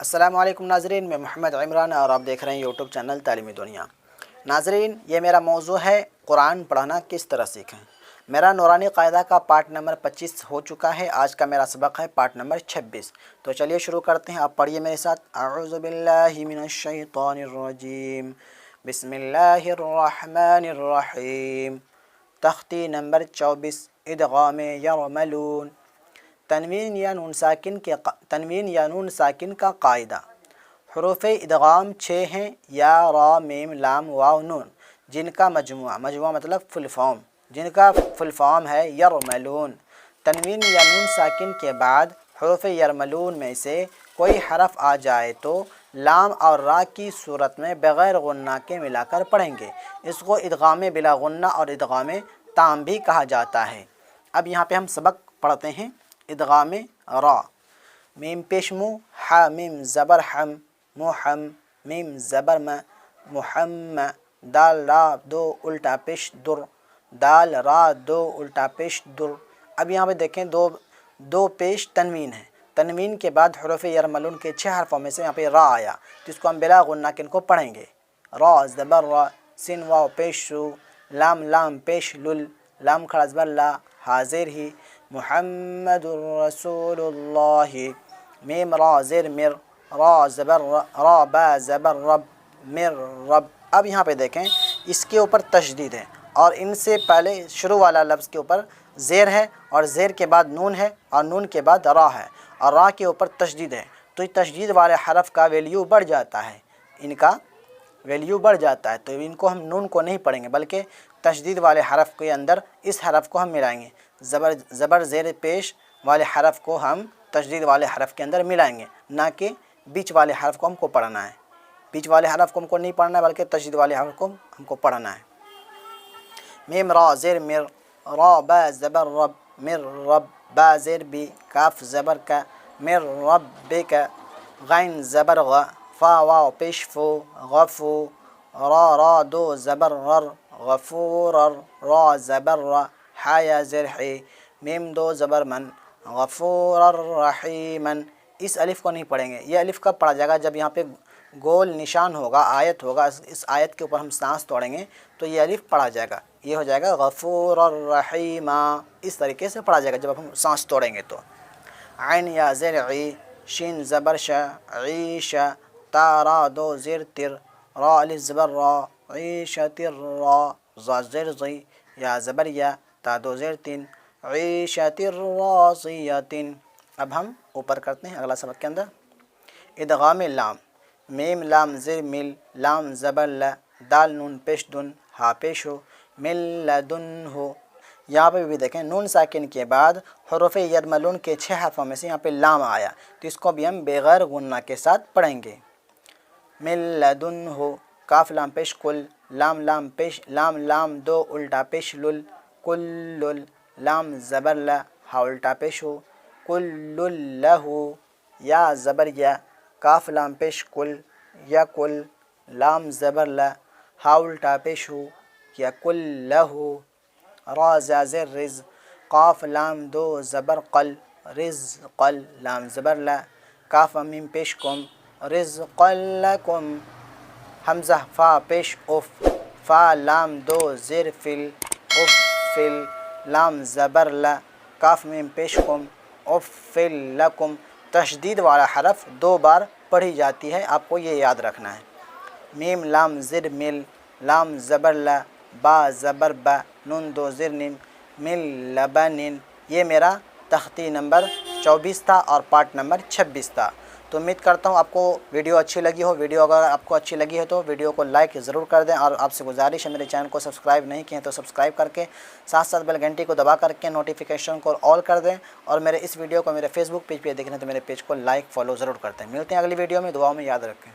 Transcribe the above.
السلام علیکم ناظرین، میں محمد عمران اور آپ دیکھ رہے ہیں یوٹیوب چینل تعلیمی دنیا۔ ناظرین، یہ میرا موضوع ہے قرآن پڑھنا کس طرح سیکھیں۔ میرا نورانی قاعدہ کا پارٹ نمبر 25 ہو چکا ہے، آج کا میرا سبق ہے پارٹ نمبر 26۔ تو چلیے شروع کرتے ہیں، آپ پڑھیے میرے ساتھ۔ اعوذ باللہ من الشیطان الرجیم، بسم اللہ الرحمن الرحیم۔ تختی نمبر 24، ادغام یرملون۔ تنوین یا نون ساکن کا قاعدہ۔ حروف ادغام 6 ہیں، یا، را، میم، لام، واو، نون، جن کا مجموعہ مطلب فل فارم، جن کا فل فارم ہے یرملون۔ تنوین یا نون ساکن کے بعد حروف یرملون میں سے کوئی حرف آ جائے تو لام اور را کی صورت میں بغیر غنہ کے ملا کر پڑھیں گے۔ اس کو ادغام بلا غنہ اور ادغام تام بھی کہا جاتا ہے۔ اب یہاں پہ ہم سبق پڑھتے ہیں۔ ادغام را، میم پیش مو، ح میم زبر حم، محم، میم زبر م، محم، دال را دو الٹا پیش در، دال را دو الٹا پیش در۔ اب یہاں پہ دیکھیں دو پیش تنوین ہے۔ تنوین کے بعد حروف یرملون کے 6 حرفوں میں سے یہاں پہ را آیا، جس کو ہم بلا غنہ کن کو پڑھیں گے۔ را زبر را، سین واو پیش سو، لام لام پیش لل، لام کھڑا زبر لا، حاضر ہی، محمد رسول اللہ، میم را زیر مر، را زبر را با زبر رب، مر رب۔ اب یہاں پہ دیکھیں اس کے اوپر تشدید ہے، اور ان سے پہلے شروع والا لفظ کے اوپر زیر ہے، اور زیر کے بعد نون ہے، اور نون کے بعد را ہے، اور را کے اوپر تشدید ہے، تو تشدید والے حرف کا ویلیو بڑھ جاتا ہے، ان کا ویلیو بڑھ جاتا ہے، تو ان کو ہم نون کو نہیں پڑھیں گے بلکہ تشدید والے حرف کے اندر اس حرف کو ہم ملائیں گے۔ زبر زیر پیش والے حرف کو ہم تشدید والے حرف کے اندر ملائیں گے، نہ کہ بیچ والے حرف کو ہم کو پڑھنا ہے۔ بیچ والے حرف کو ہم کو نہیں پڑھنا ہے بلکہ تشدید والے حرف کو ہم کو پڑھنا ہے۔ میم را زیر مر، را با زبر رب، مر رب، با زیر بی، کاف زبر کا، مر رب بے کا، غین زبر غ، فا واو پیش فو، غفو، را دو زبر رر، غفور، را زبر را، حایا زیر حی، میم دو زبر من، غفور الرحیمن۔ اس الف کو نہیں پڑھیں گے۔ یہ الف کب پڑھا جائے گا؟ جب یہاں پہ گول نشان ہوگا، آیت ہوگا، اس آیت کے اوپر ہم سانس توڑیں گے تو یہ الف پڑھا جائے گا، یہ ہو جائے گا غفور الرحیم۔ اس طریقے سے پڑھا جائے گا جب ہم سانس توڑیں گے تو۔ عین یا زیر عی، شین زبر ش، عیش، تا را دو زیر تر، را الف زبر را، عیشت را، ز زیر زی، یا زبر یا، تا دو زیر تین، عیشت راضیۃ۔ اب ہم اوپر کرتے ہیں اگلا سبق کے اندر۔ ادغام لام، میم لام زیر مل، لام زبر ل، دال نون پیش دن، ہا پیش ہو، مل لدن ہو۔ یہاں پہ بھی دیکھیں نون ساکن کے بعد حروف یرملون کے 6 حرفوں میں سے یہاں پہ لام آیا، تو اس کو بھی ہم بغیر غنہ کے ساتھ پڑھیں گے۔ مل لدن ہو، کاف لام پیش کل، لام لام پیش، لام لام دو الٹا پیش لل، کل لل، لام زبر ل، ہا الٹا پیش ہو، کل لہو، یا زبر یا، کاف لام پیش کل، یا کل، لام زبر ل، ہا الٹا پیش ہو، یا کل لہو، را زیر رز، قاف لام دو زبر قل، رز قل، لام زبر ل، کاف میم پیش کم، رز قل لکم، حمزہ فا پیش اف، فا لام دو زیر فل، اف فل، لام زبر ل، کاف میم پیش کم، اف فل لکم۔ تشدید والا حرف 2 بار پڑھی جاتی ہے، آپ کو یہ یاد رکھنا ہے۔ میم لام زر مل، لام زبر ل، با زبر با، نون دو زر نن، مل لبنن۔ یہ میرا تختی نمبر 24 تھا اور پارٹ نمبر 26 تھا۔ تو امید کرتا ہوں آپ کو ویڈیو اچھی لگی ہو۔ ویڈیو اگر آپ کو اچھی لگی ہے تو ویڈیو کو لائک ضرور کر دیں، اور آپ سے گزارش ہے میرے چینل کو سبسکرائب نہیں کیے ہیں تو سبسکرائب کر کے ساتھ ساتھ بیل گھنٹی کو دبا کر کے نوٹیفیکیشن کو آل کر دیں، اور میرے اس ویڈیو کو میرے فیس بک پیج پہ دیکھنا تو میرے پیج کو لائک فالو ضرور کرتے ہیں۔ ملتے ہیں اگلی ویڈیو میں، دعاؤں میں یاد رکھیں۔